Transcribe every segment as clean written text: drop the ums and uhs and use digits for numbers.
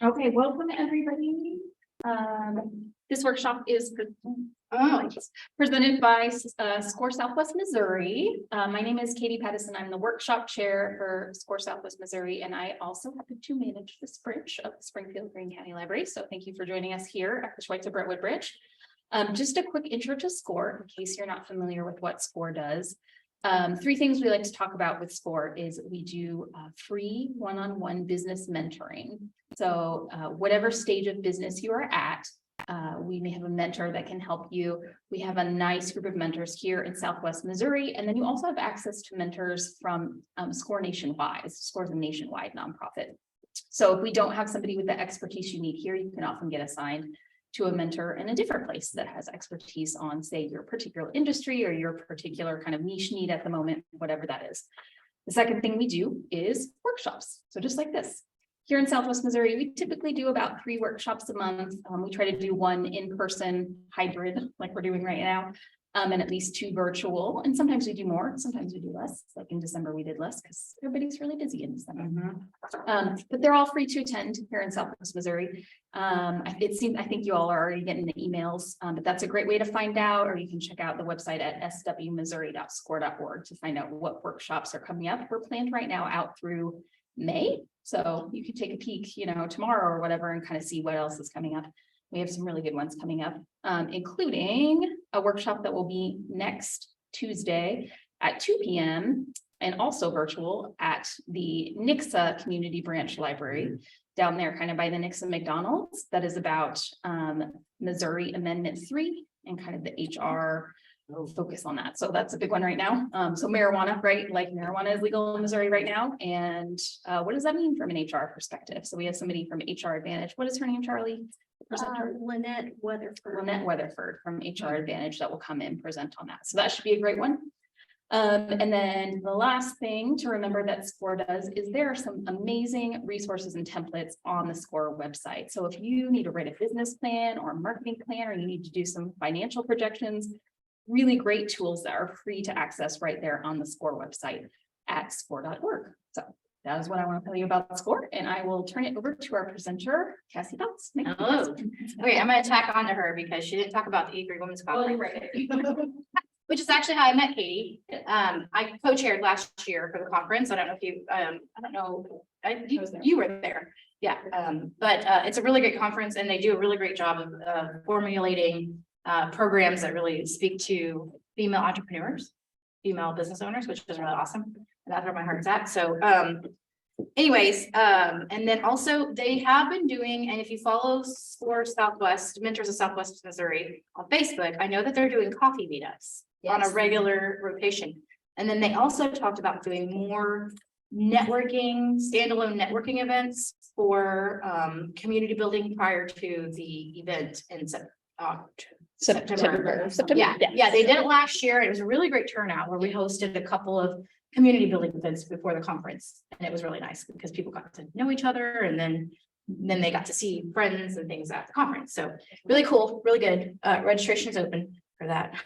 Okay, welcome everybody. This workshop is presented by SCORE Southwest Missouri. My name is Katie Pattison. I'm the workshop chair for SCORE Southwest Missouri, and I also happen to manage this bridge of the Springfield Greene County Library. So thank you for joining us here at the Schweitzer-Brentwood Bridge. Just a quick intro to SCORE in case you're not familiar with what SCORE does. Three things we like to talk about with SCORE is we do free one-on-one business mentoring. So whatever stage of business you are at, we may have a mentor that can help you. We have a nice group of mentors here in Southwest Missouri. And then you also have access to mentors from SCORE Nationwide. SCORE is a nationwide nonprofit. So if we don't have somebody with the expertise you need here, you can often get assigned to a mentor in a different place that has expertise on, say, your particular industry or your particular kind of niche need at the moment, whatever that is. The second thing we do is workshops. So just like this. Here in Southwest Missouri, we typically do about 3 workshops a month. We try to do 1 in-person hybrid, like we're doing right now, and at least 2 virtual. And sometimes we do more, sometimes we do less. Like in December, we did less because everybody's really busy in December. But they're all free to attend here in Southwest Missouri. I think you all are already getting the emails, but that's a great way to find out, or you can check out the website at swmissouri.score.org to find out what workshops are coming up. We're planned right now out through May. So you can take a peek, tomorrow or whatever, and kind of see what else is coming up. We have some really good ones coming up, including a workshop that will be next Tuesday at 2 p.m. and also virtual at the Nixa Community Branch Library down there, kind of by the Nixa McDonald's. That is about Missouri Amendment 3 and kind of the HR focus on that. So that's a big one right now. So marijuana, right? Like marijuana is legal in Missouri right now. And what does that mean from an HR perspective? So we have somebody from HR Advantage. What is her name, Charlie? Lynette Weatherford. Lynette Weatherford from HR Advantage that will come in and present on that. So that should be a great one. And then the last thing to remember that SCORE does is there are some amazing resources and templates on the SCORE website. So if you need to write a business plan or a marketing plan, or you need to do some financial projections, really great tools that are free to access right there on the SCORE website at score.org. So that is what I want to tell you about SCORE, and I will turn it over to our presenter, Cassie Belts. Hello. Okay, I'm going to tack on to her because she didn't talk about the E3 Women's Conference, which is actually how I met Katie. I co-chaired last year for the conference. I don't know if you, you were there. Yeah, but it's a really great conference, and they do a really great job of formulating programs that really speak to female entrepreneurs, female business owners, which is really awesome. And that's where my heart's at. So anyways, and then also they have been doing, and if you follow SCORE Southwest, Mentors of Southwest Missouri on Facebook, I know that they're doing coffee meetups on a regular rotation. And then they also talked about doing more networking, standalone networking events for community building prior to the event in September. Yeah, they did it last year. It was a really great turnout where we hosted a couple of community building events before the conference, and it was really nice because people got to know each other, and then they got to see friends and things at the conference. So really cool, really good. Registration is open for that.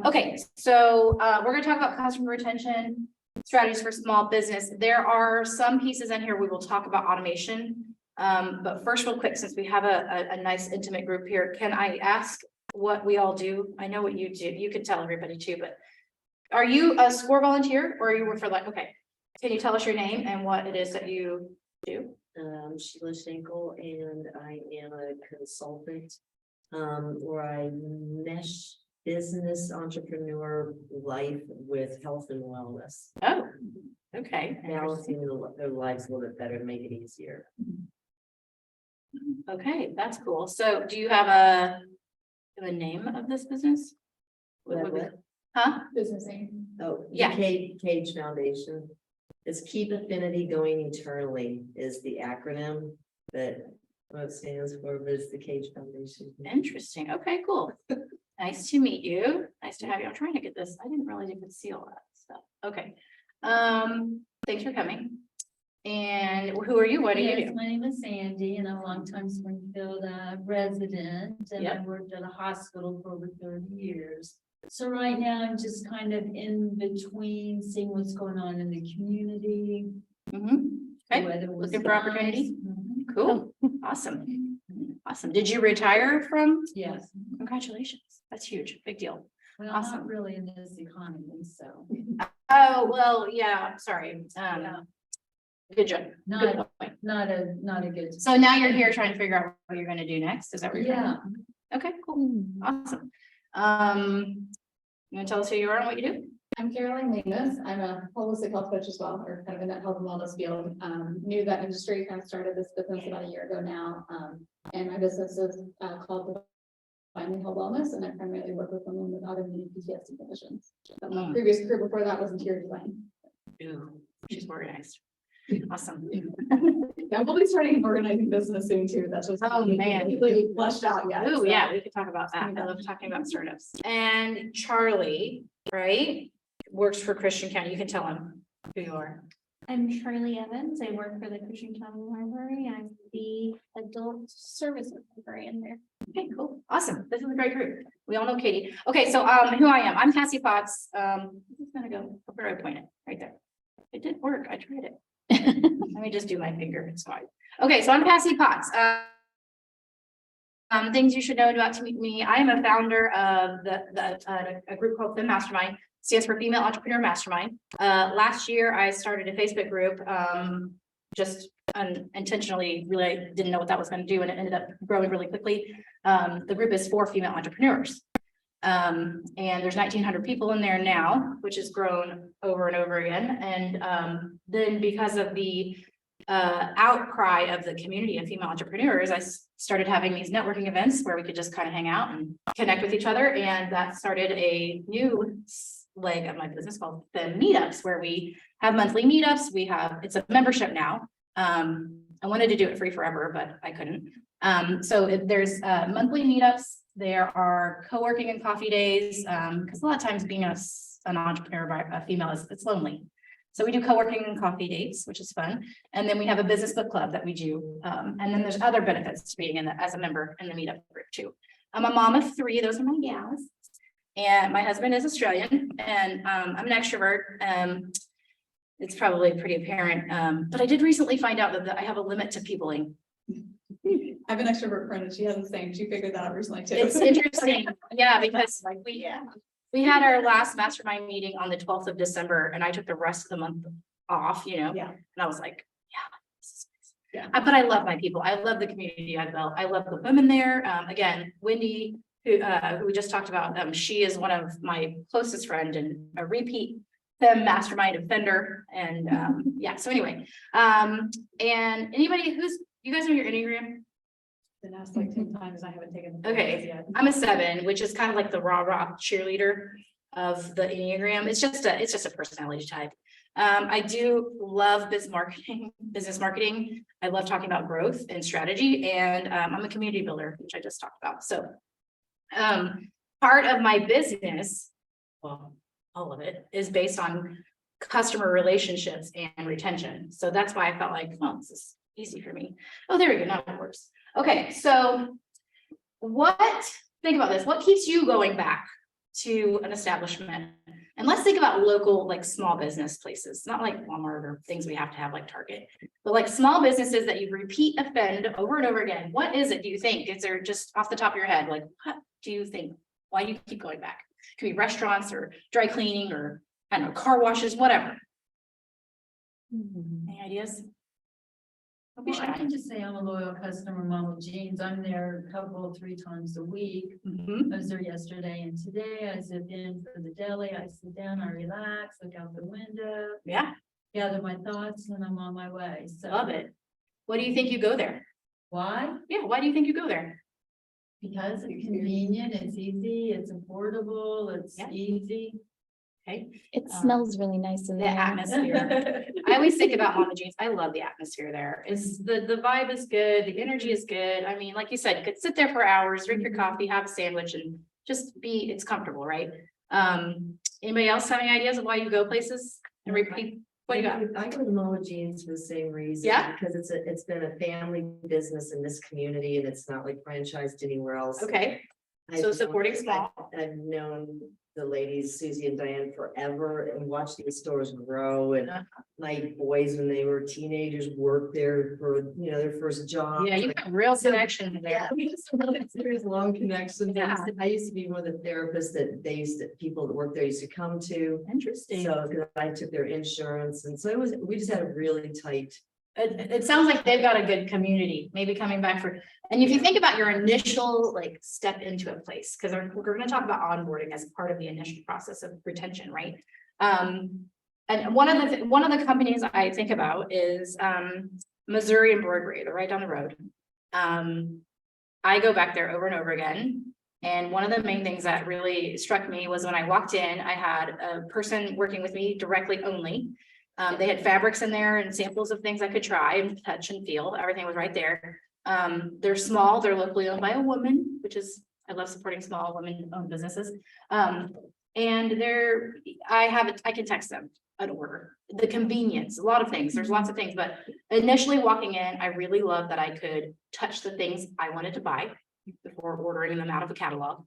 Okay, so we're going to talk about customer retention strategies for small business. There are some pieces in here we will talk about automation. But first, real quick, since we have a nice intimate group here, can I ask what we all do? I know what you do. You can tell everybody too, but are you a SCORE volunteer, or are you for like, okay, can you tell us your name and what it is that you do? Sheila Schenkel, and I am a consultant where I mesh business entrepreneur life with health and wellness. Oh, okay. Balancing their lives a little bit better to make it easier. Okay, that's cool. So do you have a name of this business? Business name. Oh, Yeah. Cage Foundation. It's Keep Affinity Going Eternally is the acronym that what it stands for, but it's the Cage Foundation. Interesting. Okay, cool. Nice to meet you. Nice to have you. I'm trying to get this. I didn't realize you could see all that stuff. Okay. Thanks for coming. And who are you? What do you do? My name is Sandy, and I'm a longtime Springfield resident, and Yep. I worked at a hospital for over 30 years. So right now I'm just kind of in between, seeing what's going on in the community. Okay. Weather was Looking for opportunity? nice. cool. Awesome. Awesome. Did you retire from? Yes, Congratulations. That's huge. Big deal. well, Awesome. not really in this economy, so. Oh, well, yeah, sorry. Yeah. Good job. Not, Good point. not a good. So now you're here trying to figure out what you're gonna do next. Is that what you're Yeah, doing? Okay, cool. Awesome. You wanna tell us who you are and what you do? I'm Caroline Magnus. I'm a holistic health coach as well, or kind of in that health and wellness field. Knew that industry, kind of started this business about a year ago now. And my business is called Finding Health Wellness, and I primarily work with women with autoimmune PTSD conditions. My previous career before that was interior design. Ooh, she's organized. Awesome. Yeah, we'll be starting an organizing business soon too. That's just. Oh, man. Completely fleshed out yet. Oh, so. yeah, we could talk about that. I love talking about startups. And Charlie, right, works for Christian County. You can tell him who you are. I'm Shirley Evans. I work for the Cushing County Library. I'm the adult services librarian there. Okay, cool. Awesome. This is a great group. We all know Katie. Okay, so who I am. I'm Cassie Potts. This is gonna go where I point it, right there. It did work. I tried it. Let me just do my finger. It's fine. Okay, so I'm Cassie Potts. Things you should know about me. I am a founder of a group called Fem Mastermind. Stands for Female Entrepreneur Mastermind. Last year, I started a Facebook group, just unintentionally, really didn't know what that was going to do, and it ended up growing really quickly. The group is for female entrepreneurs. And there's 1,900 people in there now, which has grown over and over again. And then because of the outcry of the community of female entrepreneurs, I started having these networking events where we could just kind of hang out and connect with each other. And that started a new leg of my business called the meetups, where we have monthly meetups. It's a membership now. I wanted to do it free forever, but I couldn't. There's monthly meetups. There are co-working and coffee days, because a lot of times being an entrepreneur by a female it's lonely. So we do co-working and coffee dates, which is fun. And then we have a business book club that we do. And then there's other benefits to being as a member in the meetup group too. I'm a mom of 3, those are my gals. And my husband is Australian, and I'm an extrovert. It's probably pretty apparent. But I did recently find out that I have a limit to peopling. I have an extrovert friend and she has the same. She figured that out recently too. It's interesting. Yeah, because like we had our last mastermind meeting on the 12th of December, and I took the rest of the month off, Yeah. and I was like, Yeah. But I love my people. I love the community I built. I love the women there. Again, Wendy, who we just talked about, she is one of my closest friends and a repeat Fem mastermind offender. And so anyway, and anybody you guys know your Enneagram? Been asked like 10 times. I haven't taken. the Okay. quiz yet. I'm a 7, which is kind of like the rah-rah cheerleader of the Enneagram. It's just a personality type. I do love business marketing. I love talking about growth and strategy, and I'm a community builder, which I just talked about. So part of my business, well, all of it is based on customer relationships and retention. So that's why I felt like, well, this is easy for me. Oh, there we go. Now it works. Okay, so think about this. What keeps you going back to an establishment? And let's think about local, like small business places, not like Walmart or things we have to have like Target, but like small businesses that you repeat offend over and over again. What is it, do you think? Is there just off the top of your head, like, what do you think? Why do you keep going back? It could be restaurants or dry cleaning or, I don't know, car washes, whatever. Any ideas? Don't be well, I shy. can just say I'm a loyal customer, Mama Jean's. I'm there a couple, 3 times a week. Mhm. I was there yesterday and today. I zip in for the deli. I sit down, I relax, look out the window, Yeah, gather my thoughts, and I'm on my way. So love it. What do you think you go there? why? Yeah, why do you think you go there? Because it's convenient, it's easy, it's affordable, it's Yeah. easy. Okay, It smells really nice in the there. atmosphere. I always think about Mama Jean's. I love the atmosphere there. It's the vibe is good, the energy is good. I mean, like you said, you could sit there for hours, drink your coffee, have a sandwich, and just it's comfortable, right? Anybody else have any ideas of why you go places and repeat? What you got? I go to Mama Jean's for the same reason. Yeah? Because it's been a family business in this community and it's not like franchised anywhere else. Okay, So I've supporting known- small. I've known the ladies, Susie and Diane, forever and watched these stores grow, and my boys, when they were teenagers, worked there for, their first job. Yeah, you got real connection there. Yeah, we just really serious long connections. Yeah. I used to be one of the therapists that people that worked there used to come to. Interesting. So 'cause I took their insurance, and so we just had a really tight. It sounds like they've got a good community, maybe coming back for, and if you think about your initial like step into a place, because we're gonna talk about onboarding as part of the initial process of retention, right? And one of the companies I think about is Missouri Embroidery, they're right down the road. I go back there over and over again. And one of the main things that really struck me was when I walked in, I had a person working with me directly only. They had fabrics in there and samples of things I could try and touch and feel. Everything was right there. They're small, they're locally owned by a woman, which is, I love supporting small women-owned businesses. And I can text them an order, the convenience, a lot of things, there's lots of things, but initially walking in, I really loved that I could touch the things I wanted to buy before ordering them out of a catalog.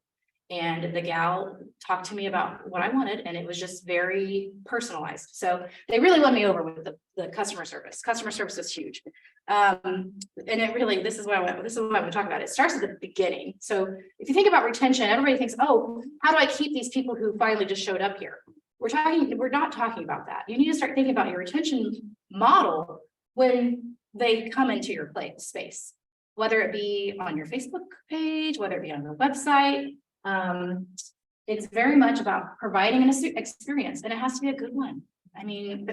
And the gal talked to me about what I wanted, and it was just very personalized. So they really won me over with the customer service. Customer service is huge. And it really, this is what I want to talk about. It starts at the beginning. So if you think about retention, everybody thinks, oh, how do I keep these people who finally just showed up here? We're not talking about that. You need to start thinking about your retention model when they come into your space, whether it be on your Facebook page, whether it be on your website. It's very much about providing an experience, and it has to be a good one. I mean,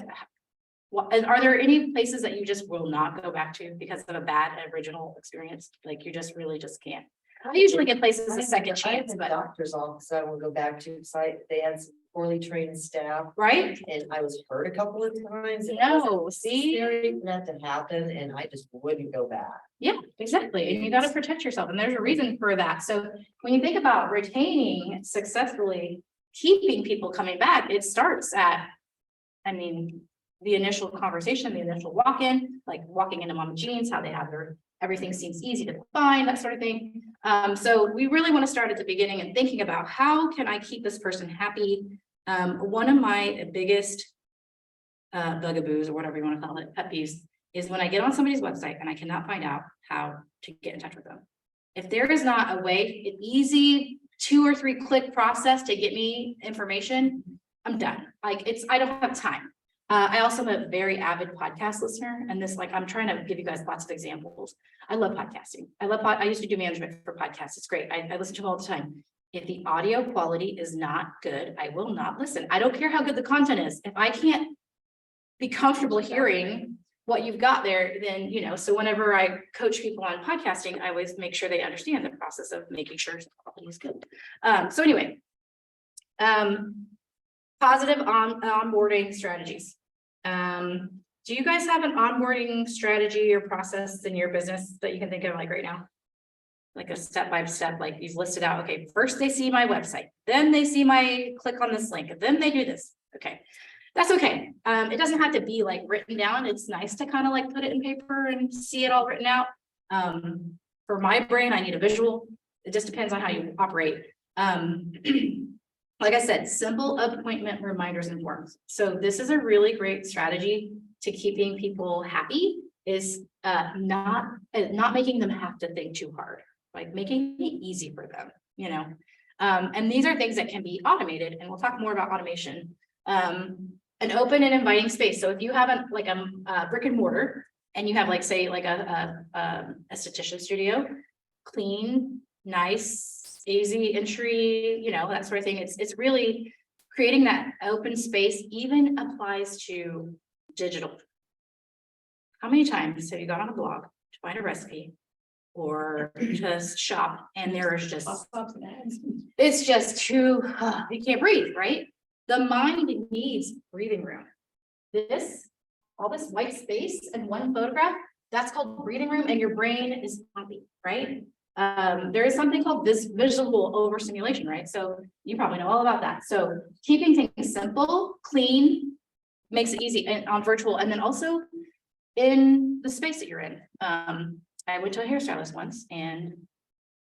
are there any places that you just will not go back to because of a bad original experience? Like you just really just can't. I usually get places a second chance, but Doctor's office, I will go back to, they had some poorly trained staff, right? and I was hurt a couple of times. and No, see, Scary for that to happen, and I just wouldn't go back. yeah, exactly. And you got to protect yourself. And there's a reason for that. So when you think about retaining successfully, keeping people coming back, it starts at, I mean, the initial conversation, the initial walk-in, like walking into Mama Jean's, how they have everything seems easy to find, that sort of thing. So we really want to start at the beginning and thinking about how can I keep this person happy? One of my biggest bugaboos, or whatever you want to call it, pet peeves, is when I get on somebody's website and I cannot find out how to get in touch with them. If there is not a way, an easy 2 or 3 click process to get me information, I'm done. Like I don't have time. I also am a very avid podcast listener, and I'm trying to give you guys lots of examples. I love podcasting. I used to do management for podcasts. It's great. I listen to them all the time. If the audio quality is not good, I will not listen. I don't care how good the content is. If I can't be comfortable hearing what you've got there, then, so whenever I coach people on podcasting, I always make sure they understand the process of making sure the quality is good. So anyway, positive onboarding strategies. Do you guys have an onboarding strategy or process in your business that you can think of like right now? Like a step-by-step, like you've listed out, okay, first they see my website, then they see my click on this link, then they do this. Okay, that's okay. It doesn't have to be like written down. It's nice to kind of like put it in paper and see it all written out. For my brain, I need a visual. It just depends on how you operate. Like I said, simple appointment reminders and forms. So this is a really great strategy to keeping people happy, is not making them have to think too hard, like making it easy for them, and these are things that can be automated, and we'll talk more about automation. An open and inviting space. So if you have a brick and mortar, and you have like, say, like a esthetician studio, clean, nice, easy entry, that sort of thing. It's really creating that open space. Even applies to digital. How many times have you got on a blog to find a recipe or to shop, and there's just, it's just too, you can't breathe, right? The mind needs breathing room. All this white space and one photograph, that's called breathing room, and your brain is happy, right? There is something called this visual overstimulation, right? So you probably know all about that. So keeping things simple, clean, makes it easy and on virtual, and then also in the space that you're in. I went to a hairstylist once, and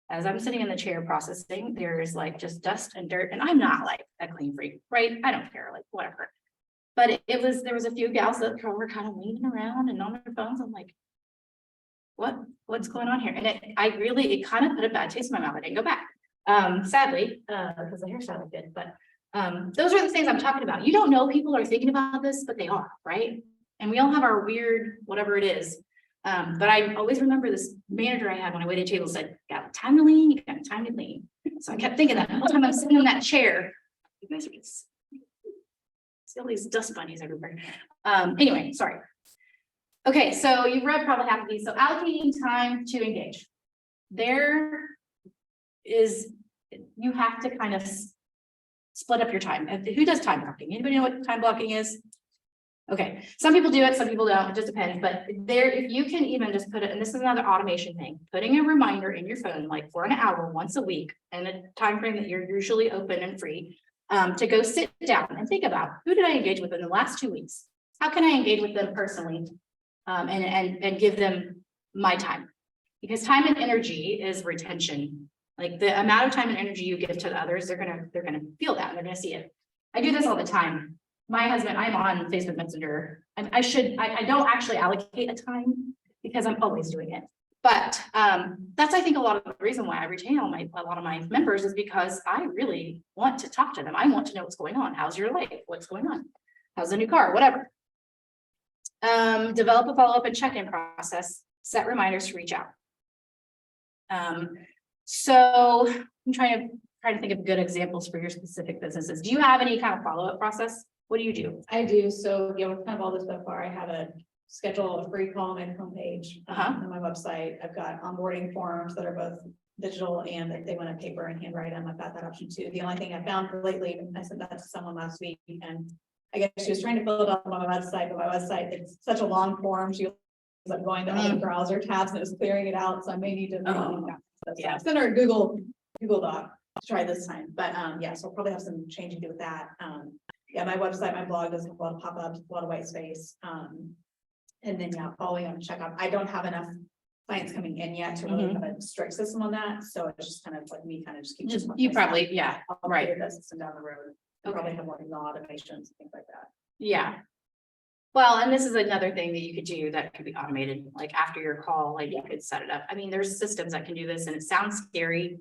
as I'm sitting in the chair processing, there's like just dust and dirt, and I'm not like a clean freak, right? I don't care, like whatever. But there was a few gals that were kind of leaning around and on their phones. I'm like, what's going on here? And it kind of put a bad taste in my mouth. I didn't go back. Sadly, because the hairstyle was good, but those are the things I'm talking about. You don't know people are thinking about this, but they are, right? And we all have our weird, whatever it is. But I always remember this manager I had when I waited table said, "You got time to lean, you got time to lean." So I kept thinking that the whole time I'm sitting in that chair. You guys are see all these dust bunnies everywhere. Anyway, sorry. Okay, so you've read probably half of these. So allocating time to engage. There is, you have to kind of split up your time. Who does time blocking? Anybody know what time blocking is? Okay, some people do it, some people don't, it just depends, but there, if you can even just put it, and this is another automation thing, putting a reminder in your phone, like for an hour, once a week, and a time frame that you're usually open and free, to go sit down and think about, who did I engage with in the last 2 weeks? How can I engage with them personally? And give them my time, because time and energy is retention. Like the amount of time and energy you give to the others, they're gonna feel that, and they're gonna see it. I do this all the time. My husband, I'm on Facebook Messenger. I don't actually allocate a time because I'm always doing it. But that's, I think, a lot of the reason why I retain a lot of my members is because I really want to talk to them. I want to know what's going on. How's your life? What's going on? How's the new car? Whatever. Develop a follow-up and check-in process. Set reminders to reach out. So I'm trying to think of good examples for your specific businesses. Do you have any kind of follow-up process? What do you do? I do, so, you know, kind of all this so far, I have a schedule, a free call on my homepage, on my website. I've got onboarding forms that are both digital and if they want a paper and handwrite them, I've got that option too. The only thing I found lately, I sent that to someone last week, and I guess she was trying to fill it out on my website, but my website, it's such a long form, she was like going to other browser tabs and it was clearing it out, so I may need to send her a Google Doc to try this time, but yeah, so I'll probably have some change to do with that. Yeah, my website, my blog does have a lot of pop-ups, a lot of white space. And then following on checkup. I don't have enough clients coming in yet to really have a strict system on that. So it's just kind of like me kind of just keep. You probably, yeah, I'll right. figure that system down the road. I'll probably have more automations and things like that. Yeah. Well, and this is another thing that you could do that could be automated, like after your call, like you could set it up. I mean, there's systems that can do this and it sounds scary.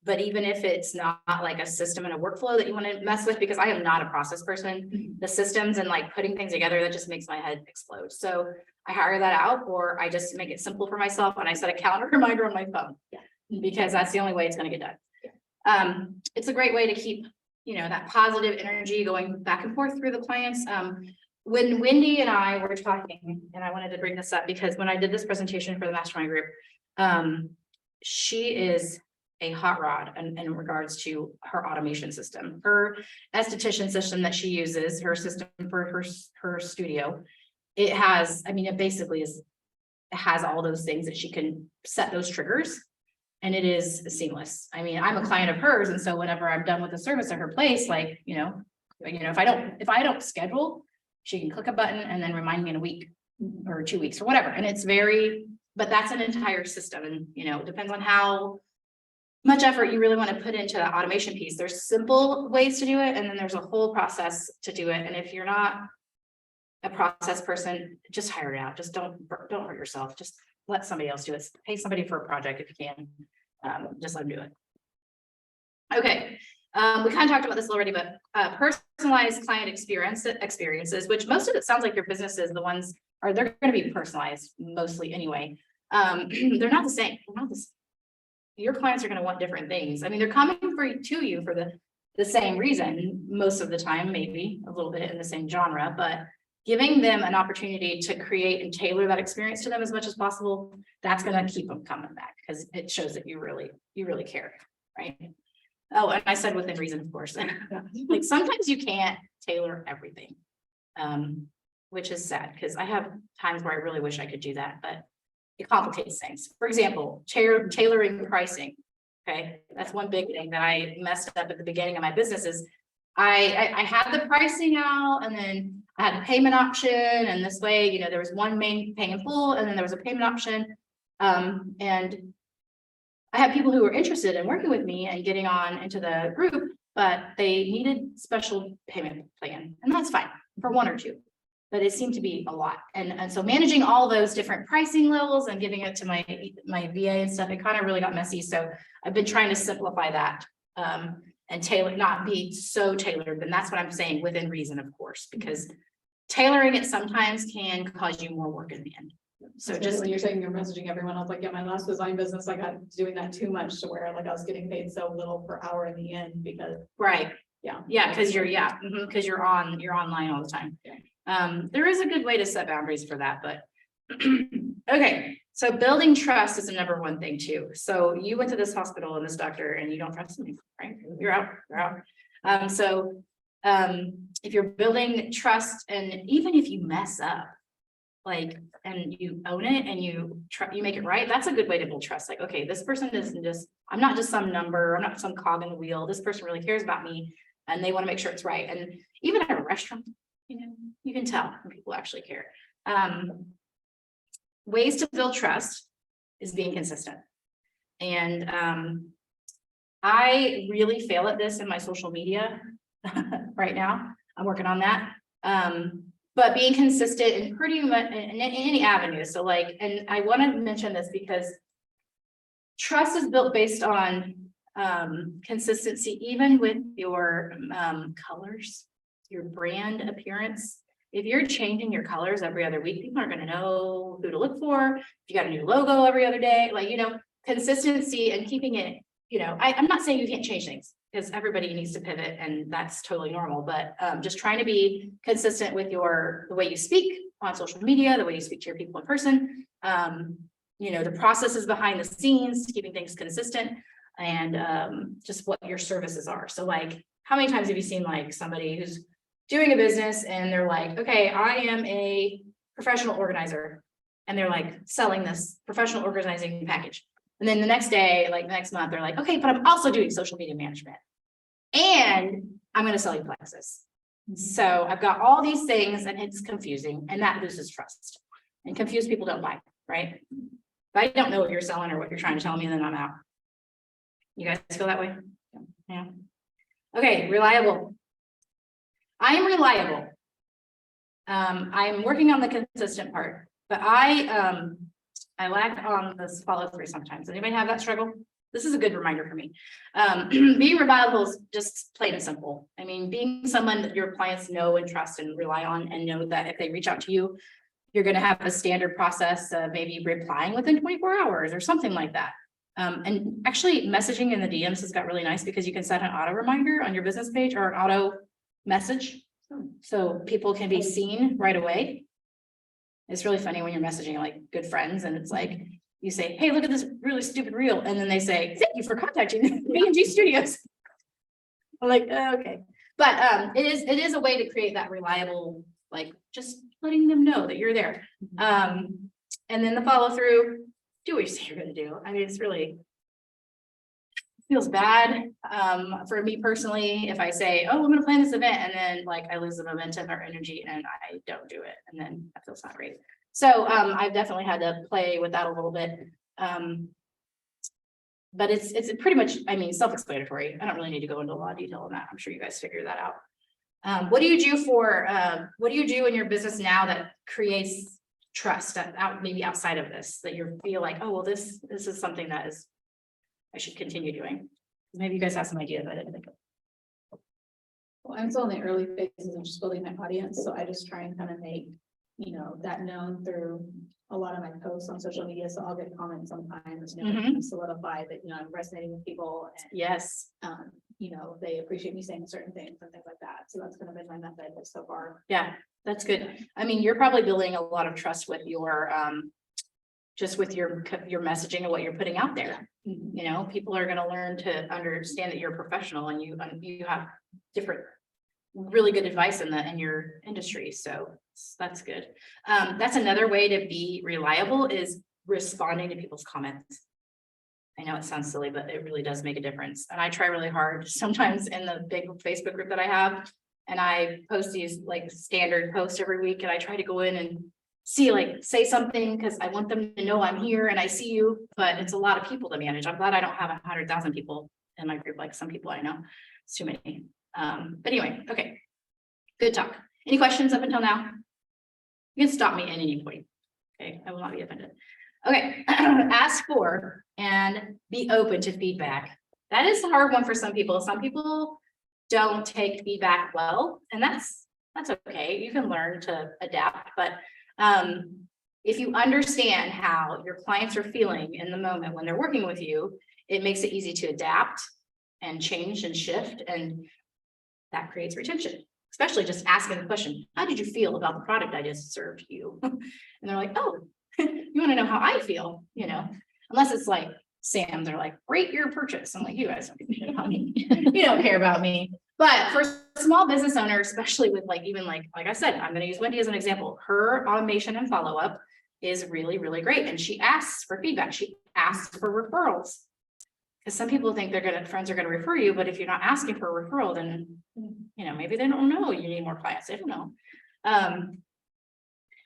But even if it's not like a system and a workflow that you want to mess with, because I am not a process person, the systems and like putting things together, that just makes my head explode. So I hire that out, or I just make it simple for myself and I set a calendar reminder on my phone, because that's the only way it's going to get done. It's a great way to keep, you know, that positive energy going back and forth through the clients. When Wendy and I were talking, and I wanted to bring this up because when I did this presentation for the mastermind group, she is a hot rod in regards to her automation system. Her esthetician system that she uses, her system for her studio, it has, I mean, it basically has all those things that she can set those triggers, and it is seamless. I mean, I'm a client of hers, and so whenever I'm done with the service at her place, like, you know, if I don't schedule, she can click a button and then remind me in a week or 2 weeks or whatever. And it's but that's an entire system, and you know, it depends on how much effort you really want to put into that automation piece. There's simple ways to do it, and then there's a whole process to do it. And if you're not a process person, just hire it out. Just don't hurt yourself. Just let somebody else do it. Pay somebody for a project if you can. Just let them do it. Okay. We kind of talked about this already, but personalized client experiences, which most of it sounds like your businesses, the ones they're going to be personalized mostly anyway. They're not the same. Your clients are going to want different things. I mean, they're coming to you for the same reason most of the time, maybe a little bit in the same genre, but giving them an opportunity to create and tailor that experience to them as much as possible, that's going to keep them coming back because it shows that you really care, right? Oh, and I said within reason, of course. Like sometimes you can't tailor everything, which is sad because I have times where I really wish I could do that, but it complicates things. For example, tailoring pricing. Okay, that's one big thing that I messed up at the beginning of my business is I had the pricing out, and then I had a payment option, and this way, you know, there was one main pay in full, and then there was a payment option. And I have people who are interested in working with me and getting on into the group, but they needed special payment plan, and that's fine for one or two. But it seemed to be a lot. And so managing all those different pricing levels and giving it to my VA and stuff, it kind of really got messy. So I've been trying to simplify that. And tailor, not be so tailored, and that's what I'm saying, within reason, of course, because tailoring it sometimes can cause you more work in the end. So So just, when you're saying you're messaging everyone, I was like, yeah, my last design business, I got doing that too much to where like I was getting paid so little per hour in the end because, right, yeah. because because you're online all the time. There is a good way to set boundaries for that, but okay, so building trust is the number one thing too. So you went to this hospital and this doctor and you don't trust me, right? You're out. If you're building trust, and even if you mess up, like, and you own it and you make it right, that's a good way to build trust. Like, okay, this person isn't just, I'm not just some number, I'm not some cog in the wheel. This person really cares about me and they want to make sure it's right. And even at a restaurant, you can tell when people actually care. Ways to build trust is being consistent. And I really fail at this in my social media right now. I'm working on that. But being consistent in pretty much in any avenue. So like, and I want to mention this because trust is built based on consistency, even with your colors, your brand appearance. If you're changing your colors every other week, people aren't going to know who to look for. If you got a new logo every other day, like, consistency and keeping it, I'm not saying you can't change things because everybody needs to pivot and that's totally normal, but just trying to be consistent with the way you speak on social media, the way you speak to your people in person, the processes behind the scenes, keeping things consistent, and just what your services are. So like, how many times have you seen like somebody who's doing a business and they're like, okay, I am a professional organizer, and they're like selling this professional organizing package. And then the next day, like the next month, they're like, okay, but I'm also doing social media management and I'm going to sell you Plexus. So I've got all these things and it's confusing, and that loses trust, and confused people don't buy, right? If I don't know what you're selling or what you're trying to tell me, then I'm out. You guys feel that way? Yeah. Okay, reliable. I am reliable. I'm working on the consistent part, but I lack on this follow through sometimes. Anybody have that struggle? This is a good reminder for me. Being reliable is just plain and simple. I mean, being someone that your clients know and trust and rely on, and know that if they reach out to you, you're going to have a standard process of maybe replying within 24 hours or something like that. And actually messaging in the DMs has got really nice because you can set an auto reminder on your business page or an auto message. So people can be seen right away. It's really funny when you're messaging like good friends and it's like, you say, hey, look at this really stupid reel. And then they say, thank you for contacting B&G Studios. I'm like, okay. But it is a way to create that reliable, like just letting them know that you're there. And then the follow through, do what you say you're going to do. I mean, it's really feels bad for me personally if I say, oh, I'm going to plan this event, and then like I lose the momentum or energy and I don't do it, and then that feels not great. So I've definitely had to play with that a little bit. But it's pretty much, I mean, self-explanatory. I don't really need to go into a lot of detail on that. I'm sure you guys figure that out. What do you do in your business now that creates trust maybe outside of this, that you feel like, oh, well, this is something that I should continue doing? Maybe you guys have some ideas I didn't think of. Well, I'm still in the early phases of just building my audience, so I just try and kind of make, that known through a lot of my posts on social media. So I'll get comments sometimes, solidify that, I'm resonating with people. And, yes. They appreciate me saying certain things and things like that. So that's kind of been my method so far. Yeah, that's good. I mean, you're probably building a lot of trust with your, just with your messaging and what you're putting out there. People are going to learn to understand that you're a professional and you have different, really good advice in your industry. So that's good. That's another way to be reliable, is responding to people's comments. I know it sounds silly, but it really does make a difference. And I try really hard sometimes in the big Facebook group that I have, and I post these like standard posts every week, and I try to go in and see, like, say something, because I want them to know I'm here and I see you, but it's a lot of people to manage. I'm glad I don't have 100,000 people in my group, like some people I know. It's too many. But anyway, okay. Good talk. Any questions up until now? You can stop me at any point. Okay, I will not be offended. Okay, ask for and be open to feedback. That is a hard one for some people. Some people don't take feedback well, and that's okay. You can learn to adapt, but if you understand how your clients are feeling in the moment when they're working with you, it makes it easy to adapt and change and shift, and that creates retention. Especially just asking the question, how did you feel about the product I just served you? And they're like, oh, you want to know how I feel, you know, unless it's like Sam, they're like, rate your purchase. I'm like, you guys don't give a shit about me. You don't care about me. But for small business owner, especially with like, even like I said, I'm going to use Wendy as an example. Her automation and follow-up is really, really great. And she asks for feedback. She asks for referrals. Because some people think friends are going to refer you, but if you're not asking for a referral, then, you know, maybe they don't know you need more clients. They don't know.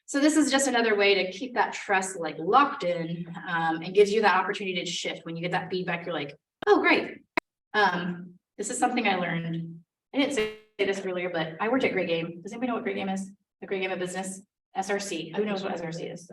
So this is just another way to keep that trust like locked in, and gives you that opportunity to shift. When you get that feedback, you're like, oh, great. This is something I learned. I didn't say this earlier, but I worked at Great Game. Does anybody know what Great Game is? The Great Game of Business? SRC. Who knows what SRC is?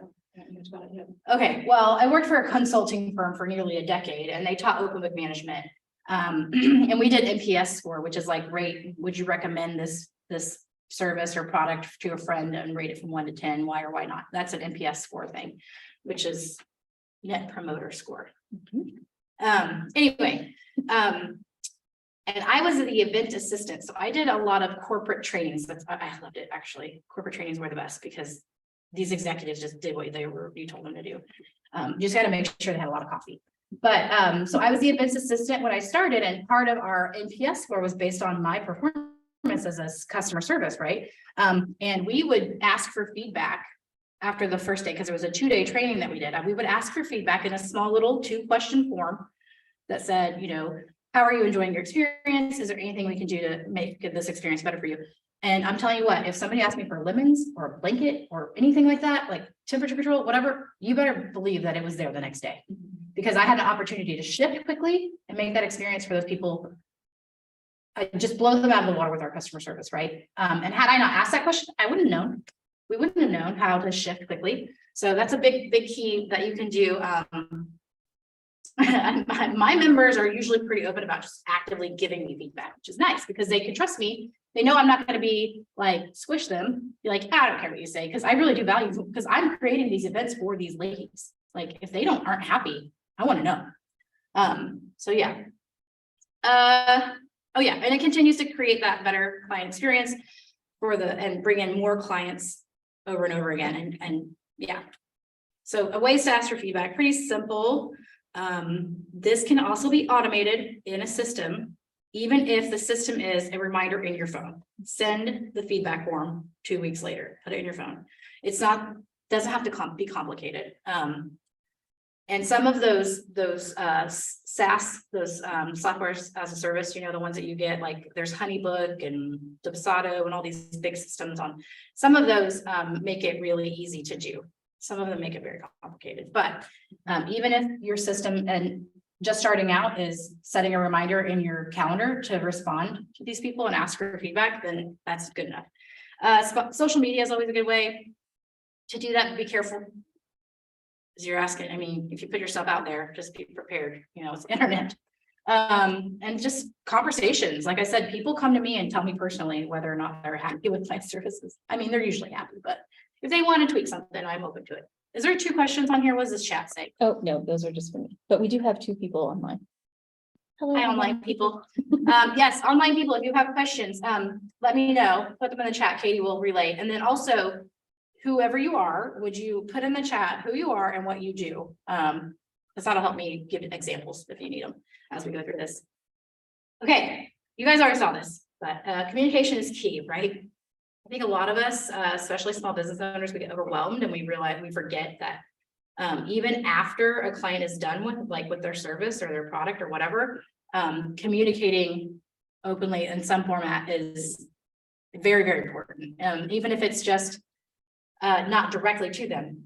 Okay, well, I worked for a consulting firm for nearly a decade, and they taught open book management. And we did NPS score, which is like, rate, would you recommend this service or product to a friend and rate it from 1 to 10, why or why not? That's an NPS score thing, which is net promoter score. Anyway, and I was the event assistant, so I did a lot of corporate trainings. I loved it, actually. Corporate trainings were the best because these executives just did what you told them to do. You just got to make sure they had a lot of coffee. But so I was the events assistant when I started, and part of our NPS score was based on my performance as a customer service, right? And we would ask for feedback after the first day, because it was a 2-day training that we did. We would ask for feedback in a small little 2-question form that said, you know, how are you enjoying your experience? Is there anything we can do to make this experience better for you? And I'm telling you what, if somebody asks me for lemons or a blanket or anything like that, like temperature control, whatever, you better believe that it was there the next day, because I had an opportunity to shift quickly and make that experience for those people. I just blow them out of the water with our customer service, right? And had I not asked that question, I wouldn't have known. We wouldn't have known how to shift quickly. So that's a big key that you can do. My members are usually pretty open about just actively giving me feedback, which is nice because they can trust me. They know I'm not going to be like, squish them, be like, I don't care what you say, because I really do value, because I'm creating these events for these ladies. Like, if they aren't happy, I want to know. So yeah. Oh yeah, and it continues to create that better client experience and bring in more clients over and over again. And yeah. So ways to ask for feedback, pretty simple. This can also be automated in a system, even if the system is a reminder in your phone. Send the feedback form 2 weeks later, put it in your phone. Doesn't have to be complicated. And some of those SaaS, software as a service, you know, the ones that you get, like there's Honeybook and Dubsado and all these big systems on, some of those make it really easy to do. Some of them make it very complicated, but even if your system and just starting out is setting a reminder in your calendar to respond to these people and ask for feedback, then that's good enough. Social media is always a good way to do that. Be careful. As you're asking, I mean, if you put yourself out there, just be prepared, you know, it's the internet. And just conversations. Like I said, people come to me and tell me personally whether or not they're happy with my services. I mean, they're usually happy, but if they want to tweak something, I'm open to it. Is there 2 questions on here? What does this chat say? Oh, no, those are just for me, but we do have 2 people online. Hello, Hi, online people. Yes, online people, if you have questions, let me know, put them in the chat, Katie will relay. And then also, whoever you are, would you put in the chat who you are and what you do? Because that'll help me give examples if you need them as we go through this. Okay, you guys already saw this, but communication is key, right? I think a lot of us, especially small business owners, we get overwhelmed and we forget that even after a client is done with their service or their product or whatever, communicating openly in some format is very, very important. Even if it's just not directly to them.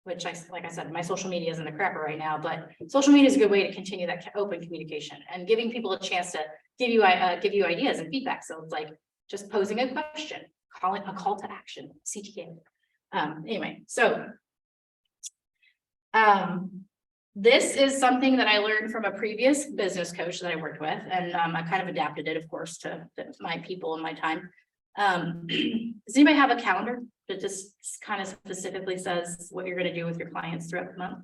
Which like I said, my social media is in the crapper right now, but social media is a good way to continue that open communication and giving people a chance to give you ideas and feedback. So it's like just posing a question, calling a call to action, CTA. Anyway, so this is something that I learned from a previous business coach that I worked with, and I kind of adapted it, of course, to my people and my time. Does anybody have a calendar that just kind of specifically says what you're going to do with your clients throughout the month?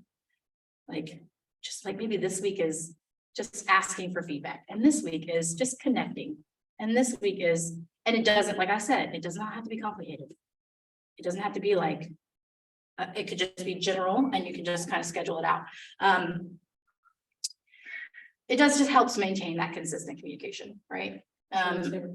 Like, just like maybe this week is just asking for feedback, and this week is just connecting, and this week is, and it doesn't, like I said, it does not have to be complicated. It doesn't have to be like, it could just be general, and you can just kind of schedule it out. It does just helps maintain that consistent communication, right?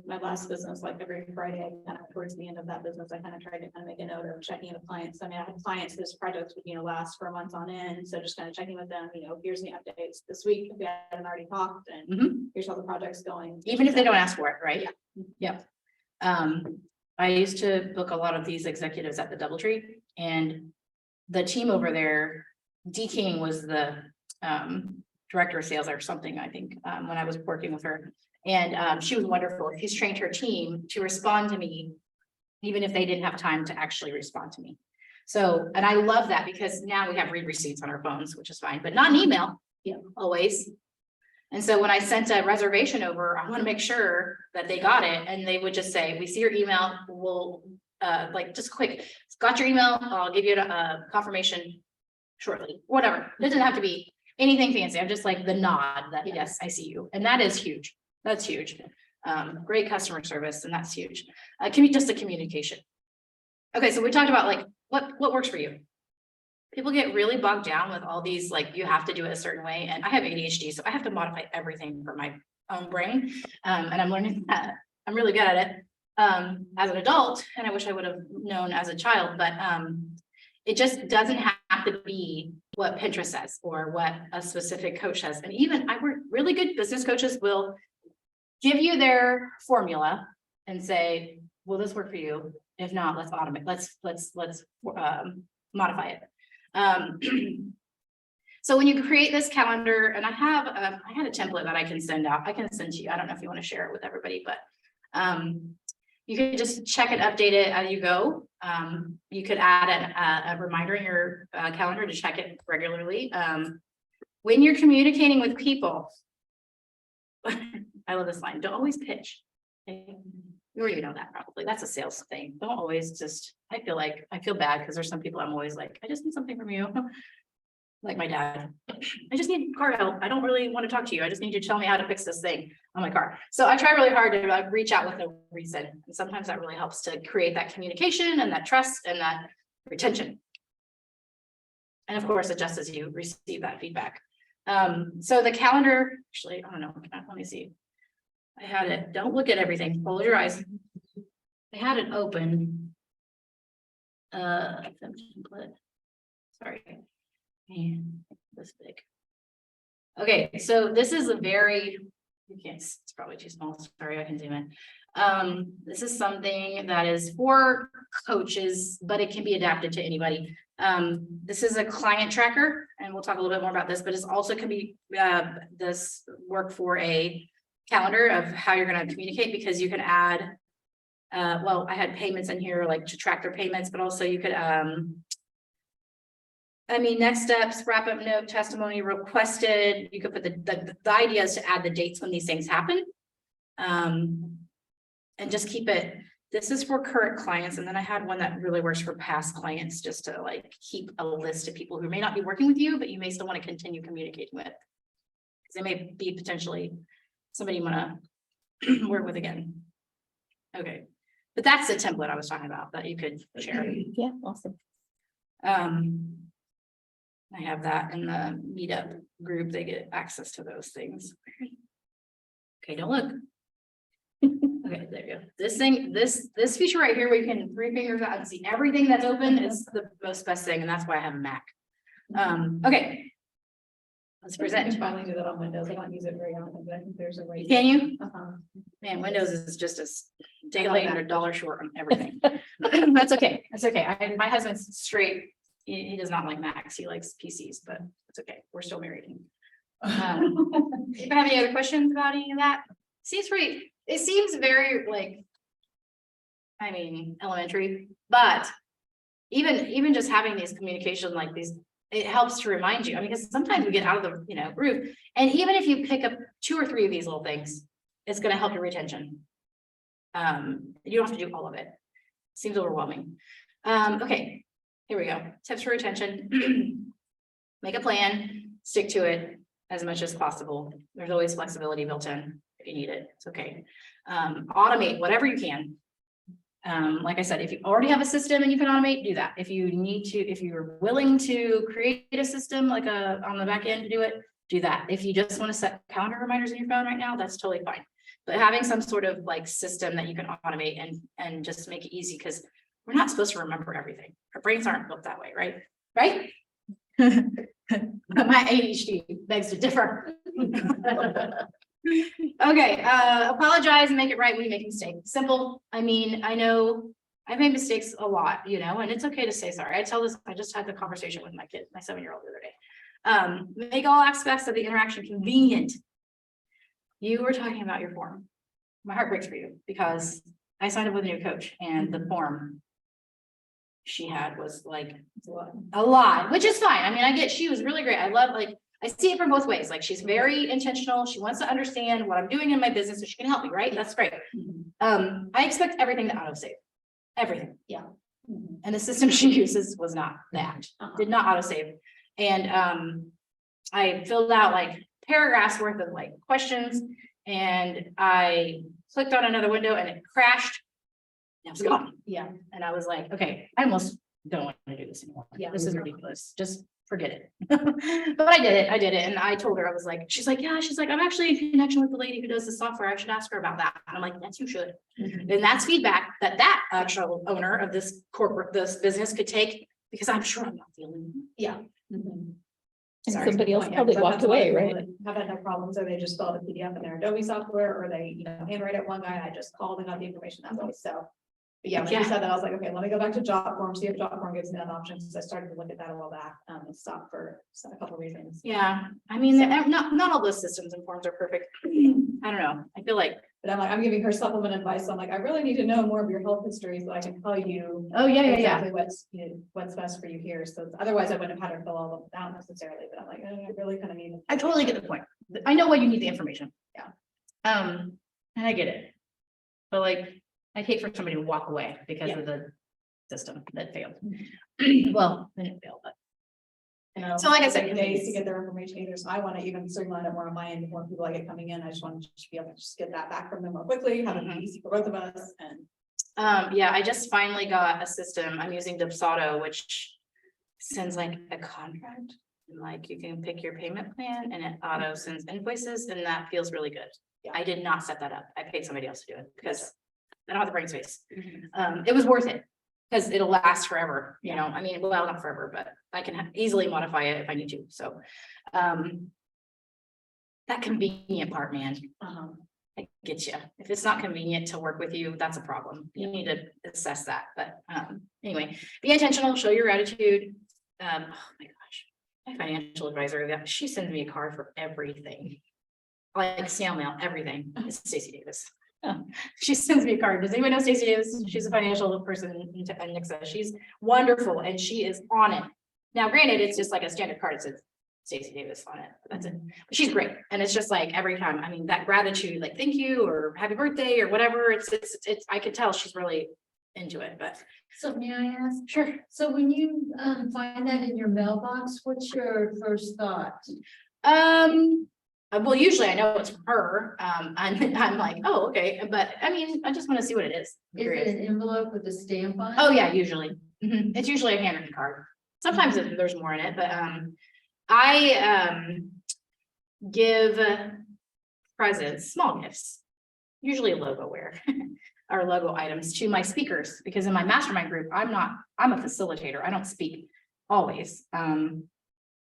My last business, like every Friday, I kind of towards the end of that business, I kind of tried to kind of make a note of checking with clients. I mean, I had clients, this project would, last for months on end. So just kind of checking with them, here's the updates this week, if we hadn't already talked, and here's how the project's going. Even if they don't ask for it, right? Yeah. I used to book a lot of these executives at the DoubleTree, and the team over there, D King was the director of sales or something, I think, when I was working with her. And she was wonderful. She's trained her team to respond to me, even if they didn't have time to actually respond to me. So, and I love that because now we have read receipts on our phones, which is fine, but not an email, always. And so when I sent a reservation over, I want to make sure that they got it, and they would just say, we see your email, we'll like just quick, got your email, I'll give you a confirmation shortly, whatever. It doesn't have to be anything fancy. I'm just like the nod that yes, I see you. And that is huge. That's huge. Great customer service, and that's huge. Can be just a communication. Okay, so we talked about like what works for you. People get really bogged down with all these, like, you have to do it a certain way. And I have ADHD, so I have to modify everything for my own brain. And I'm learning that I'm really good at it as an adult, and I wish I would have known as a child, but it just doesn't have to be what Pinterest says or what a specific coach says. And even I work, really good business coaches will give you their formula and say, will this work for you? If not, let's automate, let's modify it. So when you create this calendar, and I had a template that I can send out. I can send to you. I don't know if you want to share it with everybody, but you can just check and update it as you go. You could add a reminder in your calendar to check it regularly. When you're communicating with people, I love this line, don't always pitch. Okay? You already know that probably. That's a sales thing. Don't always just, I feel bad because there's some people I'm always like, I just need something from you. Like my dad, I just need car help. I don't really want to talk to you. I just need you to tell me how to fix this thing on my car. So I try really hard to like reach out with a reason. And sometimes that really helps to create that communication and that trust and that retention. And of course, adjust as you receive that feedback. So the calendar, actually, I don't know. Let me see. I had it. Don't look at everything. Close your eyes. I had it open. Sorry. Man, this big. Okay, so this is a very, you can't, it's probably too small. Sorry, I can zoom in. This is something that is for coaches, but it can be adapted to anybody. This is a client tracker, and we'll talk a little bit more about this, but it's also can be this work for a calendar of how you're going to communicate, because you can add, well, I had payments in here, like to track their payments, but also you could, next steps, wrap up note, testimony requested. You could put the idea is to add the dates when these things happen. And just keep it, this is for current clients. And then I had one that really works for past clients, just to like keep a list of people who may not be working with you, but you may still want to continue communicating with. Because they may be potentially somebody you want to work with again. Okay. But that's the template I was talking about that you could share. Yeah, awesome. I have that in the meetup group. They get access to those things. Okay, don't look. Okay, there you go. This thing, this feature right here, where you can 3 fingers out and see everything that's open, is the most best thing, and that's why I have a Mac. Okay. Let's I can present. finally do that on Windows. I don't use it very often, but I think there's a way. Can you? Uh-huh. Man, Windows is just as day late and $1 short on everything. That's okay. That's okay. My husband's straight. He does not like Macs. He likes PCs, but it's okay. We're still married. If you have any other questions about any of that, it seems very like, I mean, elementary, but even just having these communication like these, it helps to remind you. I mean, because sometimes we get out of the groove, and even if you pick up 2 or 3 of these little things, it's going to help your retention. You don't have to do all of it. Seems overwhelming. Okay, here we go. Tips for retention. Make a plan, stick to it as much as possible. There's always flexibility built in if you need it. It's okay. Automate whatever you can. Like I said, if you already have a system and you can automate, do that. If you need to, if you're willing to create a system like on the back end to do that. If you just want to set calendar reminders in your phone right now, that's totally fine. But having some sort of like system that you can automate and just make it easy, because we're not supposed to remember everything. Our brains aren't built that way, right? Right? My ADHD begs to differ. Okay, apologize and make it right when you make a mistake. Simple. I mean, I know I've made mistakes a lot, and it's okay to say sorry. I just had the conversation with my kid, my 7-year-old the other day. Make all aspects of the interaction convenient. You were talking about your form. My heart breaks for you because I signed up with a new coach and the form she had was like a lot, which is fine. I mean, she was really great. I see it from both ways. Like, she's very intentional. She wants to understand what I'm doing in my business so she can help me, right? That's great. I expect everything to autosave. Everything. Yeah. And the system she uses was not that. Did not autosave. And I filled out like paragraphs worth of like questions, and I clicked on another window and it crashed. And it was gone. Yeah. And I was like, okay, I almost don't want to do this anymore. Yeah. This is ridiculous. Just forget it. But I did it. And I told her, I was like, she's like, I'm actually in connection with the lady who does the software. I should ask her about that. And I'm like, yes, you should. And that's feedback that actual owner of this business could take, because I'm sure I'm not the only one. Yeah. And Sorry. somebody else Yeah, probably but walked that's why away, people right? that have had no problems, or they just fill out a PDF in their Adobe software, or they, handwrite it. One guy, I just called and got the information that way, so. But yeah, when you said that, I was like, okay, let me go back to job form, see if job form gives me that option, since I started to look at that a while back, and stopped for a couple of reasons. Yeah, I mean, not all those systems and forms are perfect. I don't know. I feel like, But I'm giving her supplement advice, so I'm like, I really need to know more of your health history, so I can tell you. oh, yeah. Exactly what's best for you here, so otherwise I wouldn't have had her fill all of that out necessarily, but I'm like, I really kind of need. I totally get the point. I know why you need the information. Yeah. And I get it. But like, I'd hate for somebody to walk away because of the system that failed. Well, it didn't fail, but. So like I said, Days to get their information either, so I want to even streamline it more on my end, more people I get coming in, I just want to be able to just get that back from them more quickly, have it be easy for both of us, and. Yeah, I just finally got a system. I'm using Dubsado, which sends like a contract. And like, you can pick your payment plan and it auto sends invoices, and that feels really good. Yeah. I did not set that up. I paid somebody else to do it because I don't have the brain space. It was worth it because it'll last forever, I mean, well, not forever, but I can easily modify it if I need to. So, that convenient part, man. I get you. If it's not convenient to work with you, that's a problem. You need to assess that. But anyway, be intentional, show your gratitude. Oh my gosh, my financial advisor, she sends me a card for everything. Like snail mail, everything. It's Stacey Davis. She sends me a card. Does anyone know Stacey Davis? She's a financial person in Nixa. She's wonderful and she is on it. Now, granted, it's just like a standard card. It says Stacey Davis on it. That's it. But she's great. And it's just like every time, I mean, that gratitude, like thank you or happy birthday or whatever. It's I could tell she's really into it, but. So may I ask? Sure. So when you find that in your mailbox, what's your first thought? Well, usually I know it's from her. I'm like, oh, okay. But I mean, I just want to see what it is. Is it an envelope with a stamp on it? Oh, yeah, usually. It's usually a handwritten card. Sometimes there's more in it, but I give presents, small gifts, usually logo wear or logo items to my speakers, because in my mastermind group, I'm a facilitator. I don't speak always.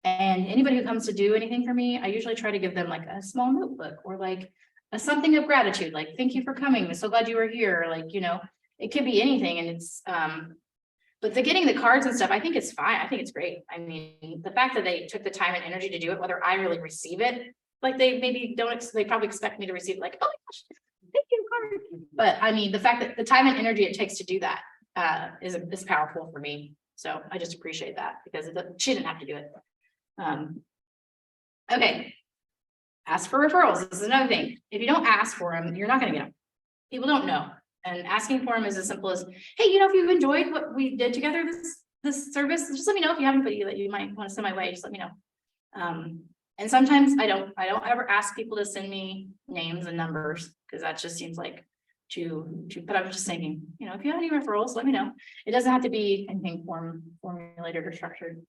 And anybody who comes to do anything for me, I usually try to give them like a small notebook or like a something of gratitude, like, thank you for coming. I'm so glad you were here. Like, you know, it could be anything and it's, but the getting the cards and stuff, I think it's fine. I think it's great. I mean, the fact that they took the time and energy to do it, whether I really receive it, like they maybe don't, they probably expect me to receive like, oh my gosh, thank you, card. But I mean, the fact that the time and energy it takes to do that is powerful for me. So I just appreciate that because she didn't have to do it. Okay. Ask for referrals. This is another thing. If you don't ask for them, you're not going to get them. People don't know. And asking for them is as simple as, hey, you know, if you've enjoyed what we did together, this service, just let me know. If you have anybody that you might want to send my way, just let me know. And sometimes I don't ever ask people to send me names and numbers because that just seems like but I'm just thinking, you know, if you have any referrals, let me know. It doesn't have to be anything formulated or structured.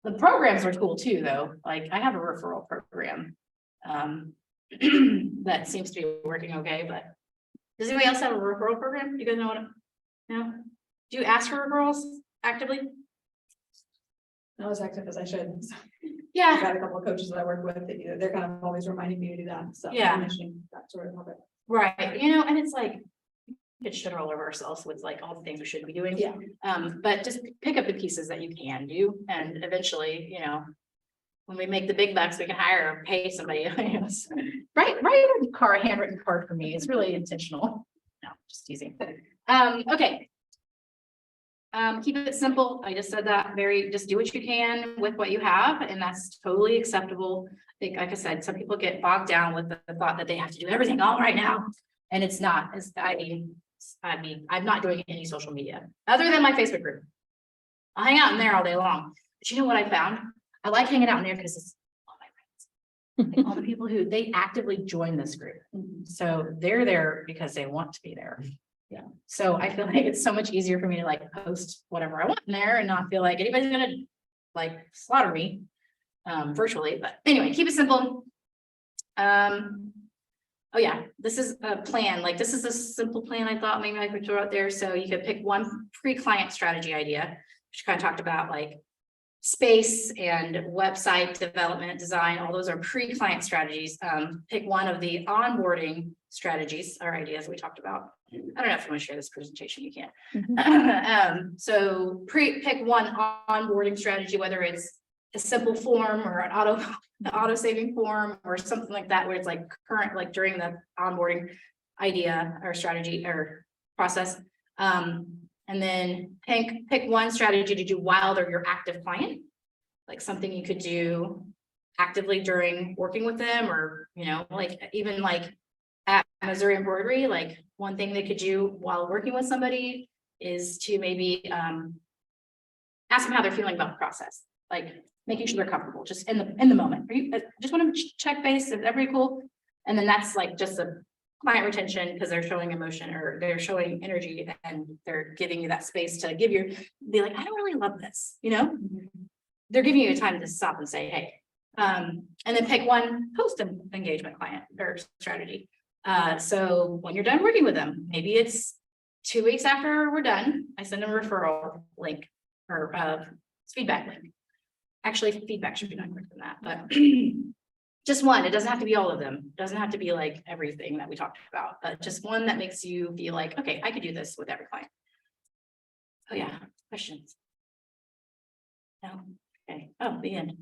The programs are cool too, though. Like I have a referral program that seems to be working okay, but does anybody else have a referral program? You guys know what? No? Do you ask for referrals actively? Not as active as I should. So I've Yeah, got a couple of coaches that I work with that do that. They're kind of always reminding me to do that. So Yeah. I'm mentioning that sort of topic. right. You know, and it's like it should all over ourselves with like all the things we should be doing. Yeah. But just pick up the pieces that you can do, and eventually, you know, when we make the big bucks, we can hire or pay somebody. Write a handwritten card for me. It's really intentional. No, just teasing. Okay. Keep it simple. I just said that just do what you can with what you have, and that's totally acceptable. Like I said, some people get bogged down with the thought that they have to do everything all right now. And it's not. I mean, I'm not doing any social media other than my Facebook group. I'll hang out in there all day long. But you know what I found? I like hanging out in there because it's all my friends. Like all the people who they actively join this group. So they're there because they want to be there. Yeah. So I feel like it's so much easier for me to like post whatever I want in there and not feel like anybody's gonna like slaughter me virtually. But anyway, keep it simple. Oh yeah, this is a plan. Like this is a simple plan. I thought maybe I could throw out there. So you could pick one pre-client strategy idea, which kind of talked about like space and website development, design. All those are pre-client strategies. Pick one of the onboarding strategies or ideas we talked about. I don't know if you want to share this presentation, you can. So pick one onboarding strategy, whether it's a simple form or an auto saving form or something like that, where it's like current, like during the onboarding idea or strategy or process. And then pick one strategy to do while they're your active client, like something you could do actively during working with them, or, you know, like even like at Missouri Embroidery, like one thing they could do while working with somebody is to maybe ask them how they're feeling about the process, like making sure they're comfortable just in the moment. Are you just want to check base? Is everybody cool? And then that's like just a client retention because they're showing emotion or they're showing energy and they're giving you that space to be like, I don't really love this, you know? They're giving you time to stop and say, hey, and then pick one post engagement client or strategy. So when you're done working with them, maybe it's 2 weeks after we're done, I send them a referral link or feedback link. Actually, feedback should be done quicker than that, but just one. It doesn't have to be all of them. It doesn't have to be like everything that we talked about, but just one that makes you feel like, okay, I could do this with every client. Oh yeah, questions? No, okay. Oh, the end.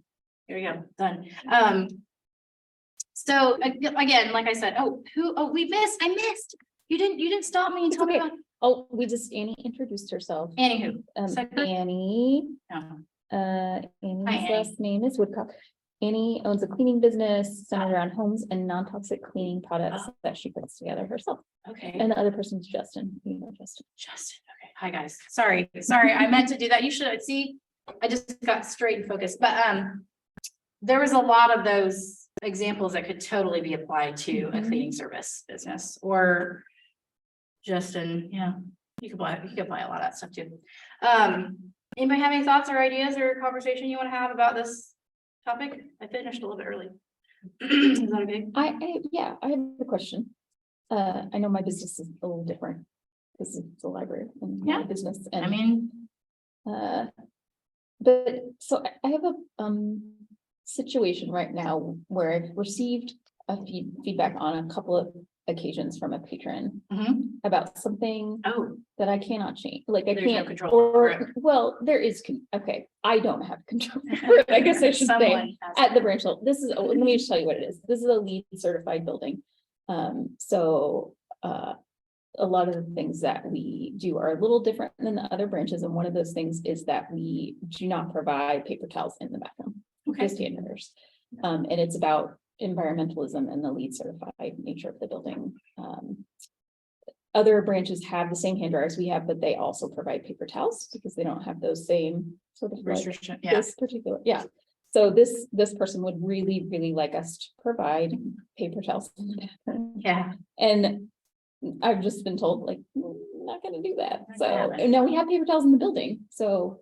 Here we go, done. So again, like I said, I missed. You didn't stop me and tell me about. Oh, Annie introduced herself. Annie who? Annie, No. Annie's Annie. last name is Woodcock. Annie owns a cleaning business centered around homes and non-toxic cleaning products that she puts together herself. Okay. And the other person's Justin. You know Justin. Justin. Okay. Hi guys. Sorry. I meant to do that. You should see. I just got straight and focused, but there was a lot of those examples that could totally be applied to a cleaning service business or Justin. Yeah, you could apply a lot of that stuff too. Anybody have any thoughts or ideas or conversation you want to have about this topic? I finished a little bit early. Is that okay? I have a question. I know my business is a little different because it's a library and my business. And I mean, But so I have a situation right now where I've received a feedback on a couple of occasions from a patron Mhm. about something Oh, that I cannot change, like I There's no can't, control over or, well, there is, okay, I don't have control. over it, I guess I should say, someone has- at the branch level. This is, let me just tell you what it is. This is a LEED certified building. So, a lot of the things that we do are a little different than the other branches, and one of those things is that we do not provide paper towels in the bathroom. Okay. Standards. And it's about environmentalism and the LEED certified nature of the building. Other branches have the same hand dryers we have, but they also provide paper towels because they don't have those same sort of like Restriction, yeah. this particular, yeah. So this person would really, really like us to provide paper towels in the bathroom. Yeah. And I've just been told like, not gonna do that. Not So gonna happen. and now we have paper towels in the building. So,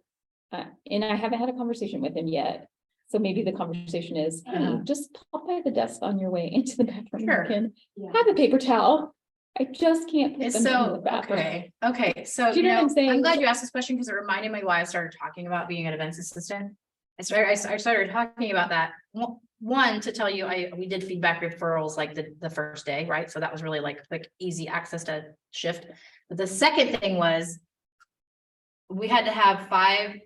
and I haven't had a conversation with him yet. So maybe the conversation is, hey, Uh-huh. just pop by the desk on your way into the bathroom. You Sure. can Yeah. have a paper towel. I just can't put It's them in the so, bathroom. okay, so, Do you know what I'm saying? I'm glad you asked this question because it reminded me why I started talking about being an events assistant. I started talking about that, one, to tell you, we did feedback referrals like the first day, right? So that was really like quick, easy access to shift. But the second thing was we had to have 5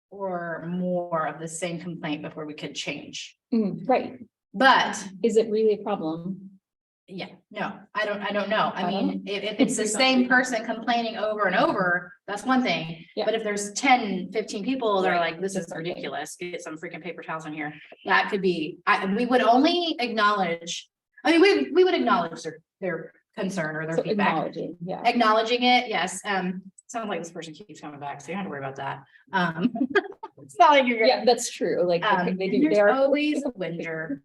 or more of the same complaint before we could change. Right. But Is it really a problem? yeah, no, I don't know. I I don't mean, if it's the same person complaining over and over, that's one thing. Yeah. But if there's 10, 15 people that are Right. like, this is ridiculous, get some freaking paper towels in here. That could be, we would only acknowledge, I mean, we would acknowledge their concern or their So feedback. acknowledging, yeah. Acknowledging it, yes. Sounds like this person keeps coming back, so you don't have to worry about that. It's not like you're. Yeah, that's true. Like they do, There's they are. always a whinger.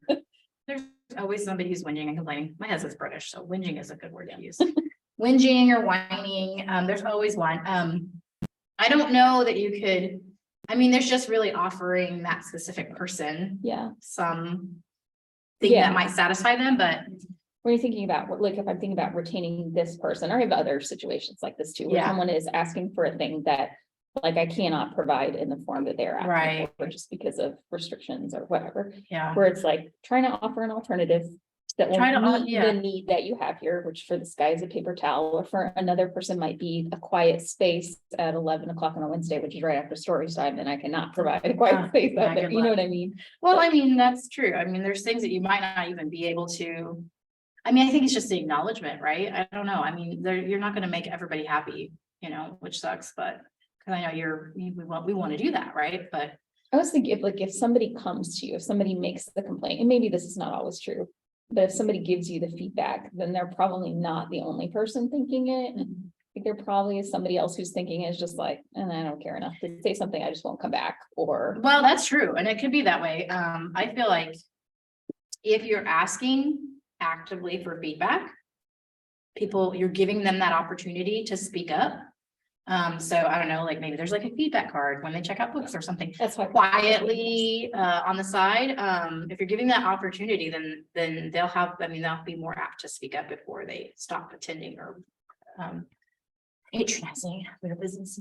There's always somebody who's whinging and complaining. My husband's British, so whinging is a good word to use. Whinging or whining, there's always one. I don't know that you could, I mean, there's just really offering that specific person Yeah. some thing Yeah. that might satisfy them, but When you're thinking about, like, if I'm thinking about retaining this person, or I have other situations like this too, where Yeah. someone is asking for a thing that. Like I cannot provide in the form that they're asking Right. for, just because of restrictions or whatever, yeah. where it's like trying to offer an alternative. That Try to, will meet yeah. the need that you have here, which for this guy is a paper towel, or for another person might be a quiet space at 11 o'clock on a Wednesday, which is right after story time, and I cannot provide a quiet space yeah, out there, good you know luck. what I mean? Well, I mean, that's true. I mean, there's things that you might not even be able to. I mean, I think it's just the acknowledgement, right? I don't know. I mean, you're not gonna make everybody happy, which sucks, but. Cause I know we want to do that, right? But I was thinking if somebody comes to you, if somebody makes the complaint, and maybe this is not always true. But if somebody gives you the feedback, then they're probably not the only person thinking it. I think there probably is somebody else who's thinking it's just like, and I don't care enough to say something, I just won't come back, or. well, that's true. And it could be that way. I feel like. If you're asking actively for feedback. You're giving them that opportunity to speak up. So I don't know, like maybe there's like a feedback card when they check out books or something. That's why. Quietly on the side, if you're giving that opportunity, then they'll be more apt to speak up before they stop attending or patronizing their business.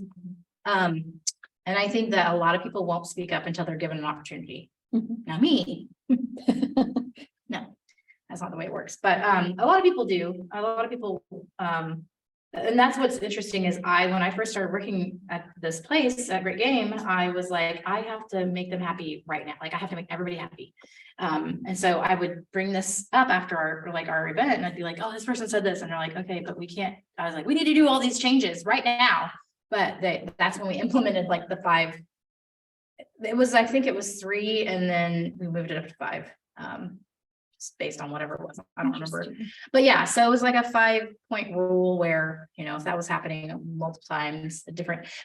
And I think that a lot of people won't speak up until they're given an opportunity. Mhm. Now me, no, that's not the way it works, but a lot of people do. A lot of people and that's what's interesting is when I first started working at this place at Great Game, I was like, I have to make them happy right now. Like I have to make everybody happy. And so I would bring this up after our event and I'd be like, oh, this person said this. And they're like, okay, but we can't. I was like, we need to do all these changes right now. But that's when we implemented like the 5. I think it was 3 and then we moved it up to 5. Just based on whatever it was, I don't remember. But yeah, so it was like a 5-point rule where, if that was happening multiple times,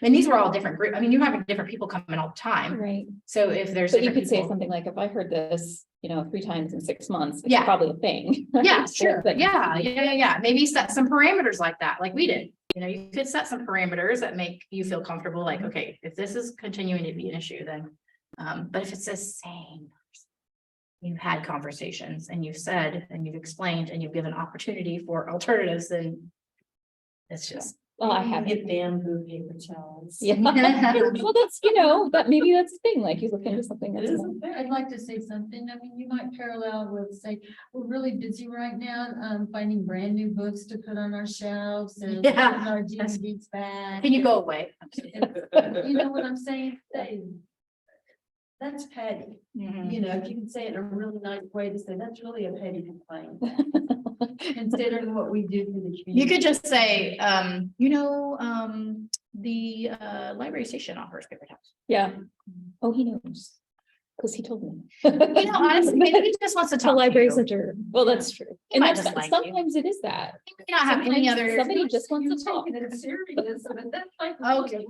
these were all different groups. I mean, you're having different people come in all the time. Right. So if there's. But you different could say people- something like, if I heard this, 3 times in 6 months, it's Yeah. probably a thing. Yeah, It's sure. like- Yeah. Maybe set some parameters like that, like we did. You could set some parameters that make you feel comfortable, like, okay, if this is continuing to be an issue, then, but if it's the same. You've had conversations and you've said, and you've explained, and you've given opportunity for alternatives, then. It's just, Well, I Maybe you haven't. Get bamboo paper towels. Yeah, well, that's, that maybe that's the thing, like you look into something It that's. isn't fair. I'd like to say something. I mean, you might parallel with, say, we're really busy right now, finding brand new books to put on our shelves and Yeah. putting our DVDs back. Can you go away? You know what I'm saying? That's petty. Mhm. You know, if you can say it in a really nice way to say, that's really a petty complaint, considering what we do for the community. You could just say, the library station offers paper towels. Yeah. Oh, he knows. Cause he told me. Honestly, maybe he just wants to The talk to library you. center. Well, that's true. He And might that's, just like you. sometimes it is that. He may not have any Sometimes other. somebody just wants to talk. Taking it serious, but that's like. Okay.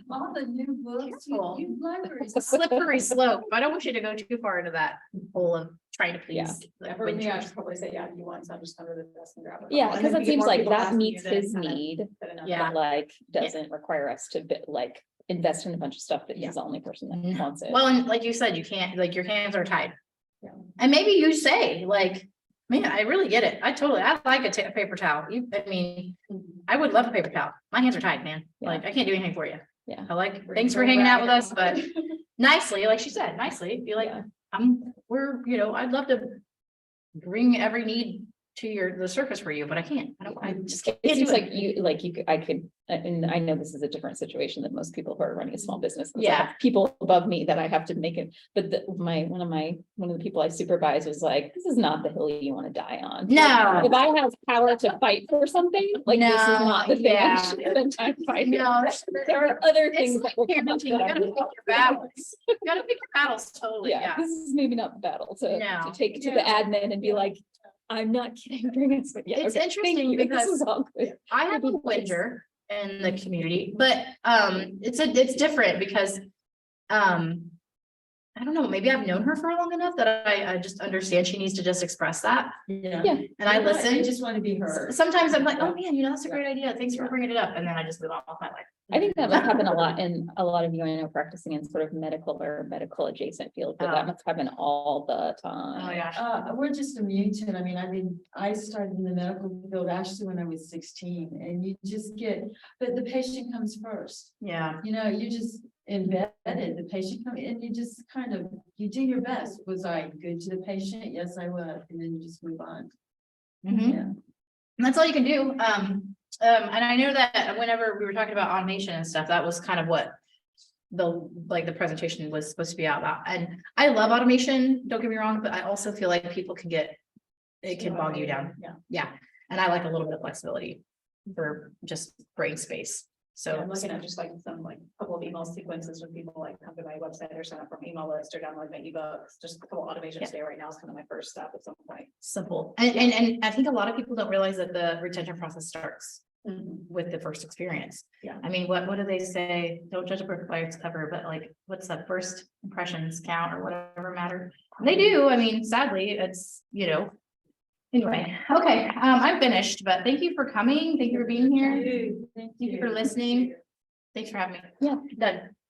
All the new books, Careful. you libraries. It's a slippery slope. I don't want you to go too far into that hole of trying to Yeah. please. the For me, I Winchers. should probably say, yeah, if you want some, just come to the desk and grab it. Yeah, And cause then it if you get seems more like people that asking you, meets then his kinda need. fit enough. Yeah. But like, doesn't require us to like invest in a bunch of stuff that he's the only person that wants it. Well, and like you said, you can't, like, your hands are tied. Yeah. And maybe you say, like, man, I really get it. I like a paper towel. I would love a paper towel. My hands are tied, man. Yeah. Like, I can't do anything for you. Yeah. I like, thanks for hanging out with us, but nicely, like she said, nicely, be like, Yeah. I'd love to bring every need to the surface for you, but I can't. I just can't It do seems it. like I could, and I know this is a different situation than most people who are running a small business. 'cause I have Yeah. People above me that I have to make it, but one of the people I supervise was like, this is not the hill you want to die on. No. If I have power to fight for something, like this is No, not the thing I yeah. should spend time fighting. No, There are other things it's that will come up parenting. You that gotta I'm pick your battles. You gotta pick your battles totally, yeah, yeah. this is maybe not the battle to No. take to the admin and be like, I'm not kidding, bring us, but yeah. It's okay, thank interesting you, this because is all good. I have a Winger in the community, but it's different because I don't know, maybe I've known her for long enough that I just understand she needs to just express that. Yeah. Yeah. And I I listen. just want to be heard. Sometimes I'm like, oh man, that's a great idea. Thanks for bringing it up. And then I just move on with my life. I think that must happen a lot in a lot of you I know practicing in sort of medical or medical adjacent fields, but Oh. that must happen all the time. Oh my gosh. We're just immune to it. I started in the medical field actually when I was 16 and you just but the patient comes first. Yeah. You know, you just embedded, the patient come and you just you do your best. Was I good to the patient? Yes, I was. And then you just move on. Mhm. Yeah. And that's all you can do. And I know that whenever we were talking about automation and stuff, that was kind of what the presentation was supposed to be about. And I love automation, don't get me wrong, but I also feel like people it can bog you down. Yeah. Yeah. And I like a little bit of flexibility for just brain space. So So I'm looking at just like some couple of email sequences when people like come to my website or sign up from email list or download my ebooks, just a couple automations there right now is kind of my first step at some point. simple. And I think a lot of people don't realize that the retention process starts Mm-hmm. with the first experience. Yeah. I mean, what do they say? Don't judge a book by its cover, but like, what's that first impressions count or whatever matter? They do. I mean, sadly, it's, anyway, okay, I'm finished, but thank you for coming. Thank you for being here. Thank Thank you for listening. Thanks for having me. Yeah. Done.